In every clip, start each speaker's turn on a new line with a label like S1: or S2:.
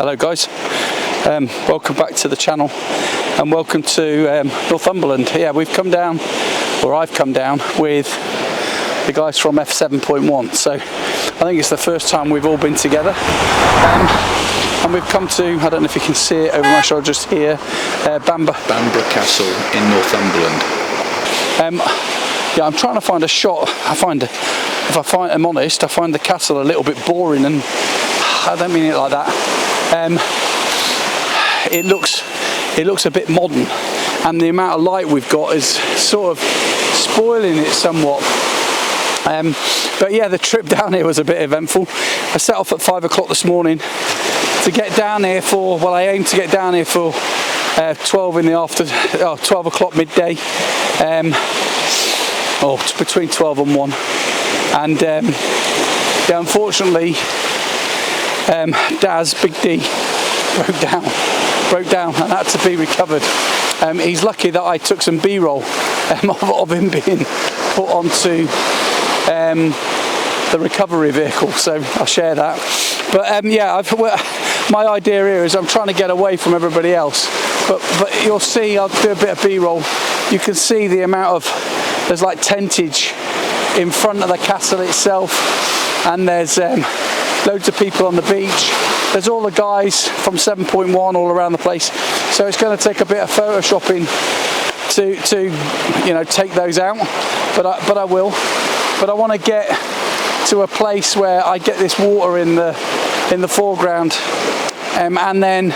S1: Hello guys, welcome back to the channel and welcome to Northumberland. Yeah, we've come down, or I've come down with the guys from F7.1, so I think it's the first time we've all been together, and we've come to, I don't know if you can see it over my shoulder just here, Bamburgh
S2: Castle in Northumberland.
S1: Yeah, I'm trying to find a shot. If I'm honest, I find the castle a little bit boring, and I don't mean it like that. It looks a bit modern, and the amount of light we've got is sort of spoiling it somewhat. But yeah, the trip down here was a bit eventful. I set off at 5 o'clock this morning to get down here for, well, I aim to get down here for 12 o'clock midday, or between 12 and 1. And yeah, unfortunately, Daz, Big D, broke down and had to be recovered. He's lucky that I took some B-roll of him being put onto the recovery vehicle, so I'll share that. But yeah, my idea here is I'm trying to get away from everybody else, but you'll see, I'll do a bit of B-roll. You can see the amount of, there's like tentage in front of the castle itself, and there's loads of people on the beach. There's all the guys from 7.1 all around the place, so it's going to take a bit of photoshopping to you know, take those out, but I will. But I want to get to a place where I get this water in the foreground, and then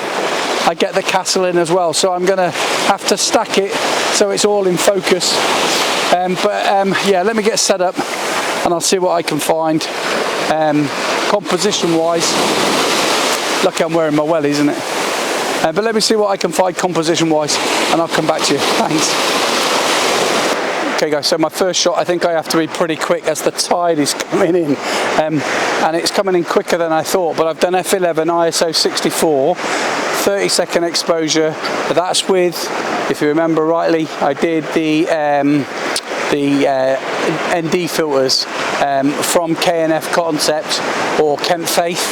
S1: I get the castle in as well, so I'm going to have to stack it so it's all in focus. Yeah, let me get set up and I'll see what I can find. Composition wise, lucky I'm wearing my wellies, isn't it? But let me see what I can find composition wise, and I'll come back to you. Thanks. Okay guys, so my first shot, I think I have to be pretty quick as the tide is coming in, and it's coming in quicker than I thought. But I've done F11 ISO 64, 30-second exposure. But that's with, if you remember rightly, I did the ND filters from K&F Concept or Kent Faith,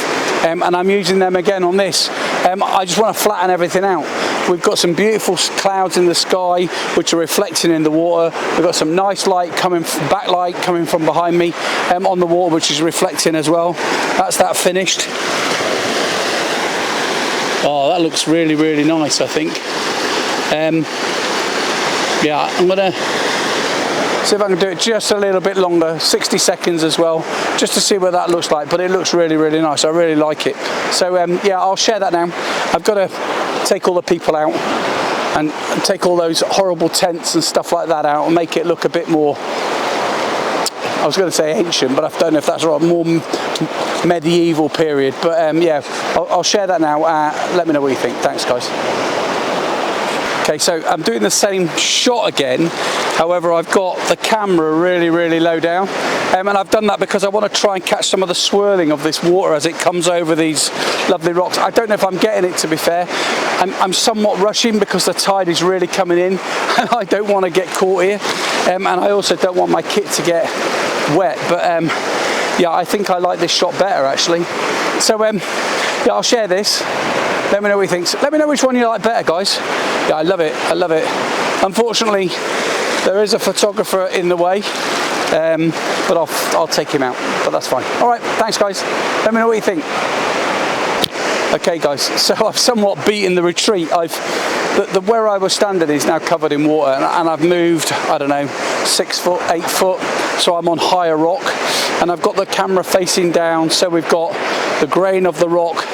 S1: and I'm using them again on this. I just want to flatten everything out. We've got some beautiful clouds in the sky which are reflecting in the water. We've got some nice light backlight coming from behind me on the water, which is reflecting as well. That's that finished. Oh, that looks really, really nice, I think. Yeah, I'm gonna see if I can do it just a little bit longer, 60 seconds as well, just to see what that looks like. But it looks really, really nice. I really like it. So yeah, I'll share that now. I've got to take all the people out and take all those horrible tents and stuff like that out and make it look a bit more, I was going to say ancient, but I don't know if that's right, more medieval period. But yeah, I'll share that now. Let me know what you think. Thanks guys. Okay, so I'm doing the same shot again, however I've got the camera really, really low down, and I've done that because I want to try and catch some of the swirling of this water as it comes over these lovely rocks. I don't know if I'm getting it, to be fair. I'm somewhat rushing because the tide is really coming in and I don't want to get caught here, and I also don't want my kit to get wet, but yeah, I think I like this shot better actually. So yeah, I'll share this. Let me know what you think. Let me know which one you like better, guys. Yeah, I love it. I love it. Unfortunately, there is a photographer in the way, but I'll take him out. But that's fine. All right, thanks, guys. Let me know what you think. Okay, guys. So I've somewhat beaten the retreat. Where I was standing is now covered in water, and I've moved, I don't know, 6 foot, 8 foot. So I'm on higher rock, and I've got the camera facing down. So we've got the grain of the rock.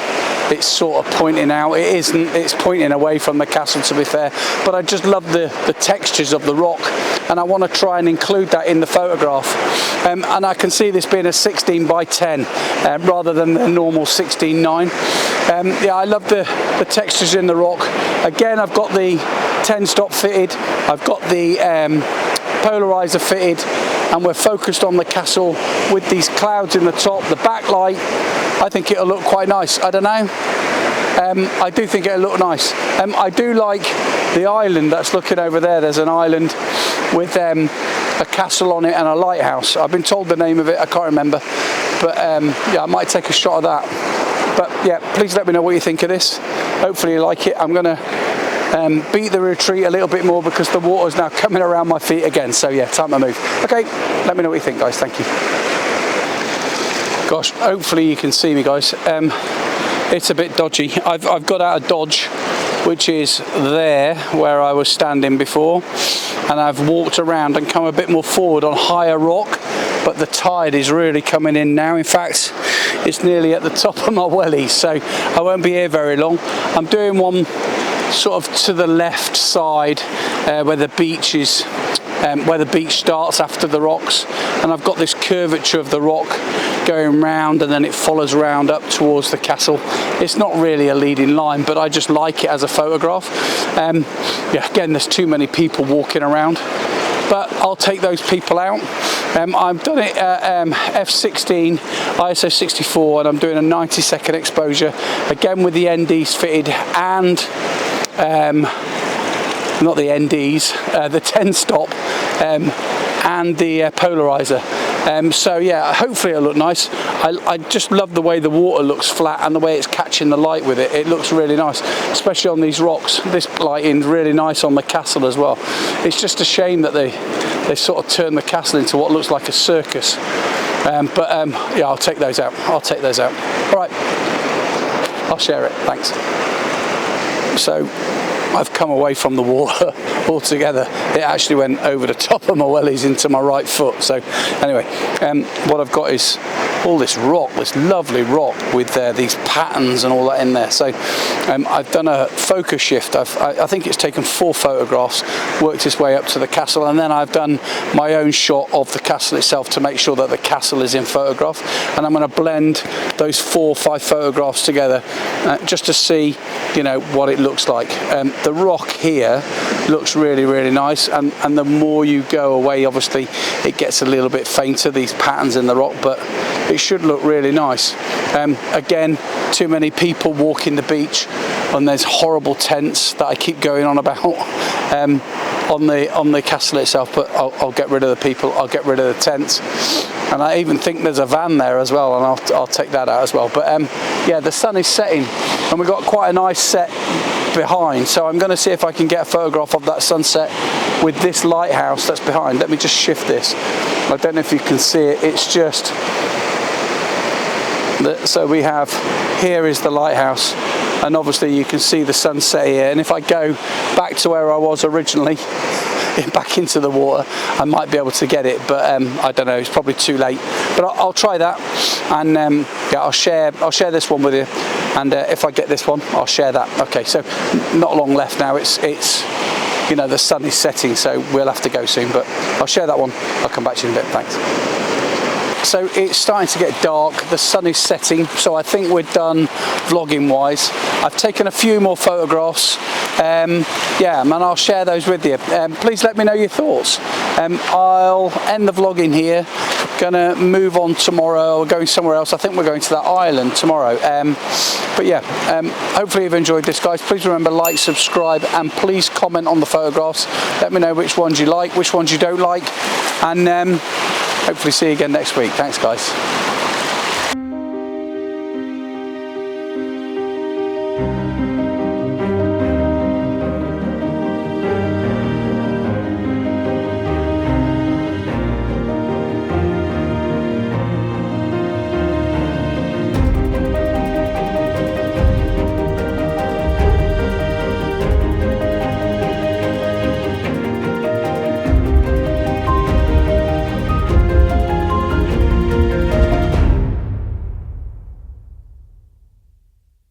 S1: It's sort of pointing out. It isn't, it's pointing away from the castle, to be fair, but I just love the textures of the rock, and I want to try and include that in the photograph. And I can see this being a 16 by 10 rather than the normal 16:9. Yeah, I love the textures in the rock. Again, I've got the 10-stop fitted, I've got the polarizer fitted, and we're focused on the castle with these clouds in the top, the backlight. I think it'll look quite nice. I don't know. I do think it'll look nice. I do like the island that's looking over there. There's an island with a castle on it and a lighthouse. I've been told the name of it, I can't remember. But yeah, I might take a shot of that. But yeah, please let me know what you think of this. Hopefully you like it. I'm going to beat the retreat a little bit more because the water's now coming around my feet again. So yeah, time to move. Okay, let me know what you think, guys. Thank you. Gosh, hopefully you can see me, guys. It's a bit dodgy. I've got out of dodge, which is there where I was standing before, and I've walked around and come a bit more forward on higher rock, but the tide is really coming in now. In fact, it's nearly at the top of my wellies, so I won't be here very long. I'm doing one sort of to the left side where the beach is, where the beach starts after the rocks, and I've got this curvature of the rock going round, and then it follows round up towards the castle. It's not really a leading line, but I just like it as a photograph. Yeah, again, there's too many people walking around, but I'll take those people out. I've done it at f16 ISO 64, and I'm doing a 90-second exposure again with the NDs fitted, and not the NDs, the 10 stop and the polarizer. So yeah, hopefully it'll look nice. I just love the way the water looks flat and the way it's catching the light with it. It looks really nice, especially on these rocks. This lighting's really nice on the castle as well. It's just a shame that they sort of turn the castle into what looks like a circus. Yeah, I'll take those out. I'll take those out. All right, I'll share it. Thanks. So I've come away from the water altogether. It actually went over the top of my wellies into my right foot. So anyway, what I've got is all this rock, this lovely rock with these patterns and all that in there. So I've done a focus shift. I think it's taken 4 photographs, worked its way up to the castle, and then I've done my own shot of the castle itself to make sure that the castle is in photograph. And I'm going to blend those 4 or 5 photographs together just to see, you know, what it looks like. The rock here looks really, really nice, and the more you go away, obviously it gets a little bit fainter, these patterns in the rock, but it should look really nice. Again, too many people walking the beach, and there's horrible tents that I keep going on about on the castle itself, but I'll get rid of the people, I'll get rid of the tents, and I even think there's a van there as well, and I'll take that out as well. But yeah, the sun is setting, and we've got quite a nice set behind, so I'm going to see if I can get a photograph of that sunset with this lighthouse that's behind. Let me just shift this. I don't know if you can see it. It's just so we have, here is the lighthouse, and obviously you can see the sunset here, and if I go back to where I was originally back into the water, I might be able to get it, but I don't know, it's probably too late, but I'll try that, and yeah, I'll share this one with you, and if I get this one, I'll share that. Okay, so not long left now. It's you know, the sun is setting, so we'll have to go soon, but I'll share that one. I'll come back to you in a bit. Thanks. So it's starting to get dark, the sun is setting, so I think we're done vlogging wise. I've taken a few more photographs, yeah, and I'll share those with you. Please let me know your thoughts. I'll end the vlogging here. Gonna move on tomorrow. We're going somewhere else. I think we're going to that island tomorrow. But yeah, hopefully you've enjoyed this, guys. Please remember, like, subscribe, and please comment on the photographs. Let me know which ones you like, which ones you don't like, and hopefully see you again next week. Thanks, guys.